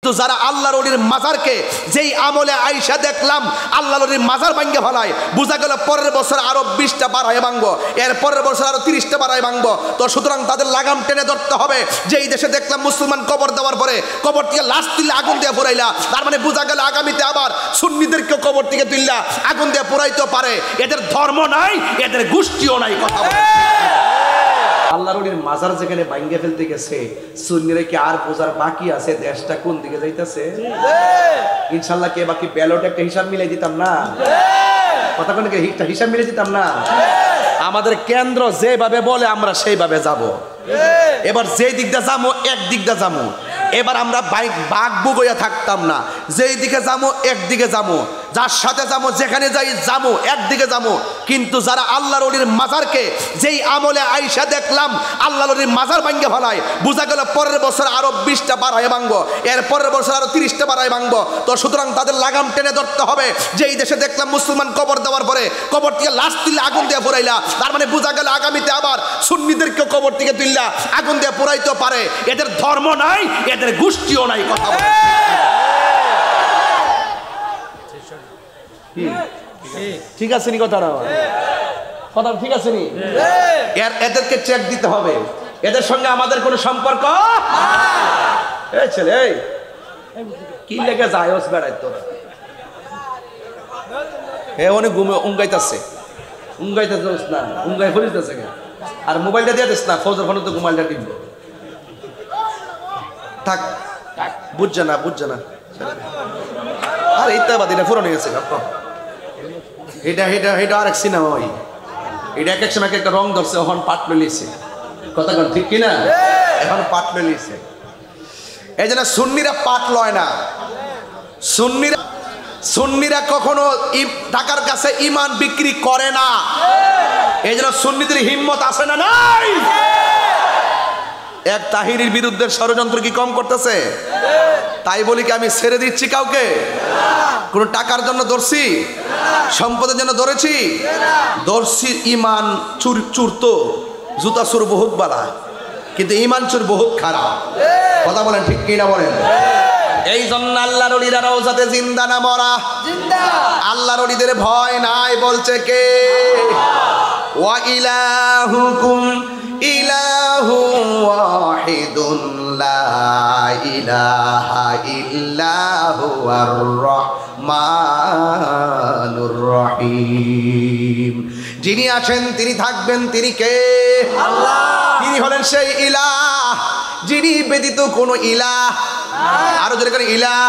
তো যারা আল্লাহর ওলির মাজারকে যেই আমলে আইসা দেখলাম আল্লাহর ওলির মাজার ভাঙ্গে ফেলায়, বোঝা গেল পরের বছর আরো 20টা বাড়ায় ভাঙবো, এর পরের বছর আরো 30টা বাড়ায় ভাঙবো। তো সুতরাং তাদের লাগাম টেনে ধরতে হবে। যেই দেশে দেখলাম মুসলমান কবর দেওয়ার পরে কবর থেকে লাশ তুললে আগুন দিয়ে পোড়াইলা, তার মানে বোঝা গেল আগামীতে আবার সুন্নিদেরকে কবর থেকে তুললা আগুন দিয়ে পোড়াইতে পারে। এদের ধর্ম নাই, এদের গোষ্ঠীও নাই। কথা বলে আল্লাহর ওলির মাজার যেখানে ভাঙ্গে ফেলতে গেছে, সুন্নিরা কি আর বোঝার বাকি আছে দেশটা কোন দিকে যাইতেছে? ইনশাআল্লাহ কে বাকি ব্যালট একটা হিসাব মিলাই দিতাম না? কথা কোন হিসাব মিলাই দিতাম না? আমাদের কেন্দ্র যেভাবে বলে আমরা সেইভাবে যাব। এবার যে দিকটা যাবো এক দিকটা যাবো। এবার আমরা বাঘ বুগইয়া থাকতাম না, যেই দিকে যাবো একদিকে যাবো, যার সাথে যাবো যেখানে যাই যাবো একদিকে যাবো। কিন্তু যারা আল্লাহর ওলির মাজারকে যেই আমলে আইসা দেখলাম আল্লাহর ওলির মাজার ভাঙ্গে ফেলায়, বোঝা গেল পরের বছর আরো 20টা বাড়ায় ভাঙবো, এর পরের বছর আরো 30টা বাড়ায় ভাঙবো। তো সুতরাং তাদের লাগাম টেনে ধরতে হবে। যেই দেশে দেখলাম মুসলমান কবর দেওয়ার পরে কবর থেকে লাশ তুললে আগুন দিয়ে পোড়াইলা, তার মানে বোঝা গেল আগামীতে আবার সুন্নিদেরকে কবর থেকে তুললা আগুন দিয়ে পোড়াইতে পারে। এদের ধর্ম নাই, এদের গোষ্ঠীও নাই। কথা বলে ঠিক আছে নি? কথাটা কথা ঠিক আছে নি? এদেরকে চেক দিতে হবে। এদের সঙ্গে আমাদের কোনো সম্পর্ক এই ছেলে এই কি লেগে যায় ওস বেড়াই তোরা? হ্যাঁ অনেক ঘুমে উঙ্গাইতেছে না, উঙ্গাই ফরিতেছে আর মোবাইলটা দিয়ে দিস না, ফৌজের ফোনে তো মোবাইলটা কিনবো। থাক বুঝছে না আর ইত্যাবাদ এটা পুরনো গেছে। এটা আর এক সিনেমা, ওই এটা এক এক সময় একটা রং ধরছে, এখন পাট লইছে। কথা কন ঠিক কিনা? এখন পাট লইছে। এই জন্য সুন্নিরা পাট লয় না। সুন্নিরা কখনো টাকার কাছে ইমান বিক্রি করে না। এই জন্য সুন্নিদের হিম্মত আছে না নাই? এক তাহিরির বিরুদ্ধে ষড়যন্ত্র কি কম করতেছে? তাই বলি কি আমি ছেড়ে দিচ্ছি কাউকে? কোন টাকার জন্য ধরছি? সম্পদের জন্য ধরেছি? ধরছি ইমান চুর তো জুতা চুর বহুত বালা, কিন্তু ইমান চুর বহুত খারাপ। কথা বলেন ঠিক কিনা বলেন? এই জন্য আল্লাহর ওলিরা রওজাতে জিন্দা না মরা? জিন্দা। আল্লাহর ওলিদের ভয় নাই বলছে কে? ওয়া ইলাহুকুম ইলাহু ওয়াহিদুন লা ইলাহা ইল্লা হুয়ার রহমানুর রহিম। যিনি আছেন তিনি থাকবেন, তিনি কে? আল্লাহ। তিনি হলেন সেই ইলাহ যিনি ব্যতীত কোনো ইলাহ, আরো জোরে করে ইলাহ,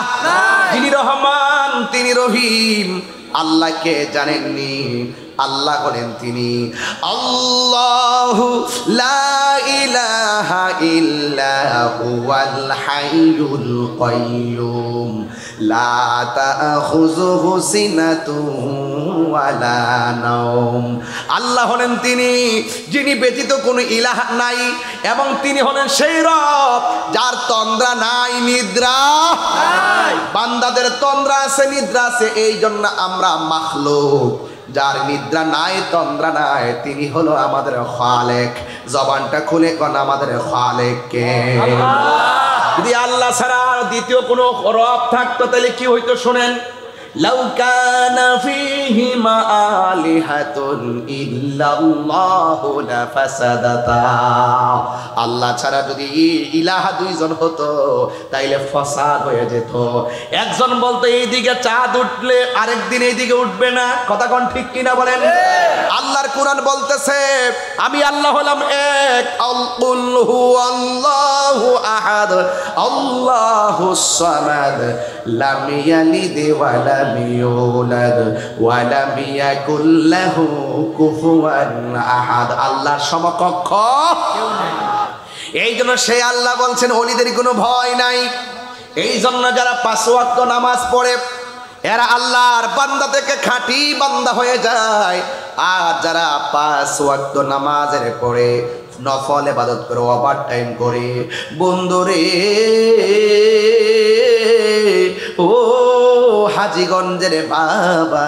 যিনি রহমান তিনি রহিম। আল্লাহকে জানেননি? আল্লাহ হলেন তিনি আল্লাহু লা ইলাহা ইল্লা হুয়াল হাইয়ুল কাইয়্যুম লা তাখুযুহু সিনাতুহু ওয়ালা নাওম। আল্লাহ হলেন তিনি যিনি ব্যতীত কোনো ইলাহ নাই, এবং তিনি হলেন সেই রব যার তন্দ্রা নাই, নিদ্রা নাই। বান্দাদের তন্দ্রা আছে, নিদ্রা আছে, এই জন্য আমরা মাখলুক। যার নিদ্রা নাই, তন্দ্রা নাই, তিনি হলো আমাদের খালেক। জবানটা খুলে কোন আমাদের খালেক কে? যদি আল্লাহ ছাড়া দ্বিতীয় কোনো রব থাকতো তাহলে কি হইতো শোনেন? লাউ কানা ফীহিমা আলিহাতুন ইল্লাল্লাহু লাফাসাদাতা। আল্লাহ ছাড়া যদি ইলাহা দুইজন হতো তাইলে ফাসাদ হয়ে যেত। একজন বলতো এইদিকে চাঁদ উঠলে আরেকদিন এইদিকে উঠবে না। কথা কোন ঠিক কিনা বলেন? আল্লাহর কোরআন বলতেছে আমি আল্লাহ হলাম এক। আল হুয়াল্লাহু আহাদ আল্লাহুস সামাদ লাম ইয়ালিদ ওয়া লাম ইউলাদ ওয়া লাম ইয়াকুল লাহু কুফুয়ান আহাদ। আল্লাহর সমকক্ষ কেউ নাই। এই জন্য সেই আল্লাহ বলছেন ওলিদের কোনো ভয় নাই। এই জন্য যারা 5 ওয়াক্ত নামাজ পড়ে এরা আল্লাহর বান্দা থেকে খাঁটি বান্দা হয়ে যায়। আর যারা 5 ওয়াক্ত নামাজের পড়ে নফল ইবাদত করে, ওভার টাইম করে, বন্ধুরে ও হাজীগঞ্জের বাবা